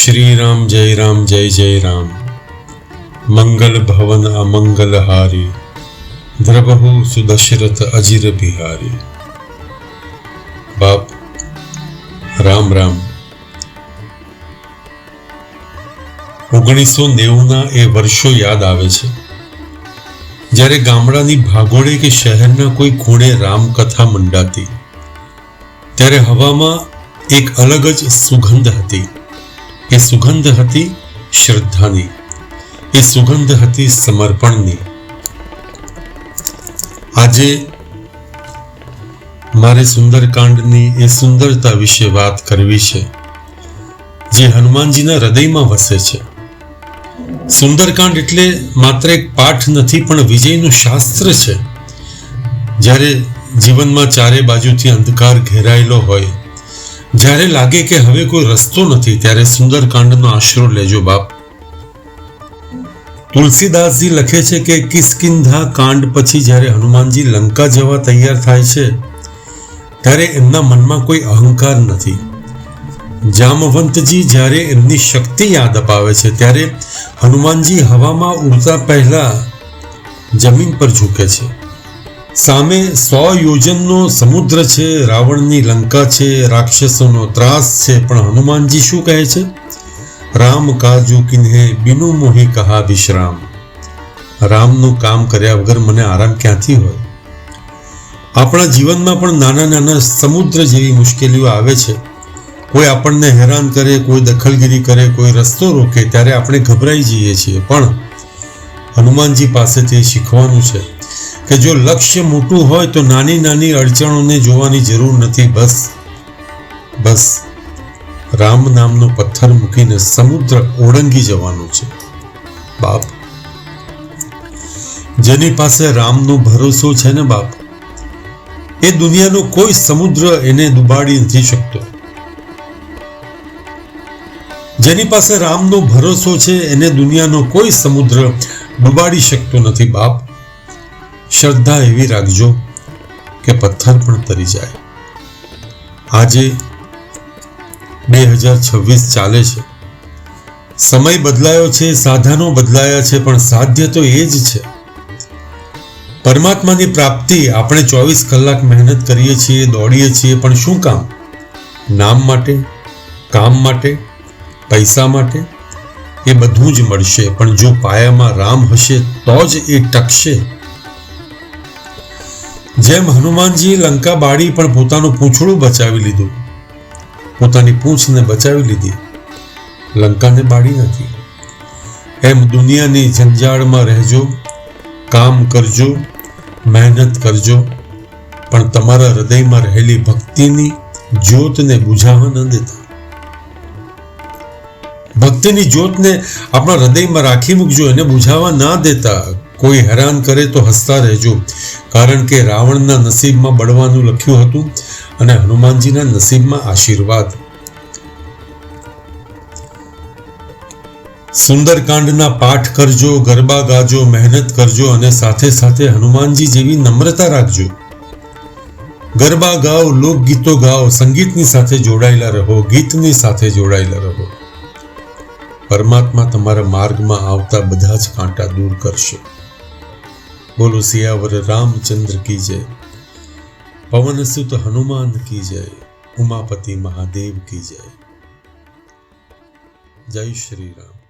श्री राम जय जय राम। मंगल भवन अमंगल हारी, द्रबहु सुदशरथ अजिर बिहारी। बाप राम राम। 1990 એ વર્ષો યાદ આવે છે જ્યારે ગામડાની ભાગોળે કે શહેરના કોઈ ખૂણે રામકથા મંડાતી, ત્યારે હવામાં એક અલગ જ સુગંધ હતી। એ સુગંધ હતી શ્રદ્ધાની, એ સુગંધ હતી સમર્પણની। આજે મારે સુંદરકાંડની એ સુંદરતા વિશે વાત કરવી છે જે હનુમાનજીના હૃદયમાં વસે છે। સુંદરકાંડ એટલે માત્ર એક પાઠ નથી, પણ વિજયનું શાસ્ત્ર છે। જ્યારે જીવનમાં ચારે બાજુથી અંધકાર ઘેરાયેલો હોય, જ્યારે લાગે કે હવે કોઈ રસ્તો નથી, ત્યારે સુંદરકાંડનો આશરો લેજો બાપ। તુલસીદાસજી લખે છે કે કિષ્કિંધા કાંડ પછી જ્યારે હનુમાનજી લંકા જવા તૈયાર થાય છે, ત્યારે એમના મનમાં કોઈ અહંકાર નથી। જામવંતજી જ્યારે એમની શક્તિ યાદ અપાવે છે, ત્યારે હનુમાનજી હવામાં ઉડતા પહેલા જમીન પર ઝૂકે છે। સામે 100 યોજનનો સમુદ્ર છે, રાવણની લંકા છે, રાક્ષસોનો ત્રાસ છે, પણ હનુમાનજી શું કહે છે? રામ કાજુ કિન્હે બિનુ મોહી કહા વિશ્રામ। રામનું કામ કર્યા વગર મને આરામ ક્યાંથી હોય? આપણા જીવનમાં પણ નાના નાના સમુદ્ર જેવી મુશ્કેલીઓ આવે છે। કોઈ આપણને હેરાન કરે, કોઈ દખલગીરી કરે, કોઈ રસ્તો રોકે, ત્યારે આપણે ગભરાઈ જઈએ છીએ। પણ હનુમાનજી પાસેથી શીખવાનું છે કે જો લક્ષ્ય મોટું હોય તો નાની નાની અડચણોને જોવાની જરૂર નથી। બસ રામ નામનો પથ્થર મૂકીને સમુદ્ર ઓળંગી જવાનું છે બાપ। જેની પાસે રામનો ભરોસો છે ને બાપ, એ દુનિયાનો કોઈ સમુદ્ર એને ડૂબાડી નથી શકતો। જેની પાસે રામનો ભરોસો છે એને દુનિયાનો કોઈ સમુદ્ર ડૂબાડી શકતો નથી બાપ। શ્રદ્ધા એવી રાખજો કે પથ્થર પણ તરી જાય। આજે 2026 ચાલે છે, સમય બદલાયો છે, સાધનો બદલાયા છે, પણ સાધ્ય તો એ જ છે। પરમાત્માની પ્રાપ્તિ આપણે 24 કલાક મહેનત કરીએ છીએ, દોડીએ છીએ, પણ શું કામ? નામ માટે, કામ માટે, પૈસા માટે? એ બધું જ મળશે, પણ જો પાયામાં રામ હશે તો જ એ ટકશે। જેમ હનુમાનજી લંકા બાળી પણ પોતાનું પૂંછડું બચાવી લીધું, પોતાની પૂંછને બચાવી લીધી, લંકાને બાળી નથી। એમ દુનિયાની જંજાળમાં રહેજો, કામ કરજો, મહેનત કરજો, પણ તમારા હૃદયમાં રહેલી ભક્તિની જ્યોતને બુઝાવવા ન દેતા। ભક્તિની જ્યોતને આપણા હૃદયમાં રાખી મૂકજો, એને બુઝાવવા ના દેતા। કોઈ હેરાન કરે તો હસતા રહેજો, કારણ કે રાવણના નસીબમાં બળવાનું લખ્યું હતું અને હનુમાનજીના નસીબમાં આશીર્વાદ। સુંદરકાંડના પાઠ કરજો, ગરબા ગાજો, મહેનત કરજો, અને સાથે સાથે હનુમાનજી જેવી નમ્રતા રાખજો। ગરબા ગાઓ, લોકગીતો ગાઓ, સંગીતની સાથે જોડાયેલા રહો, ગીતની સાથે જોડાયેલા રહો। પરમાત્મા તમારા માર્ગમાં આવતા બધા જ કાંટા દૂર કરશે। બોલો સિયાવર રામચંદ્ર કી જય, પવન સુત હનુમાન કી જય, ઉમાપતિ મહાદેવ કી જય। જય શ્રી રામ।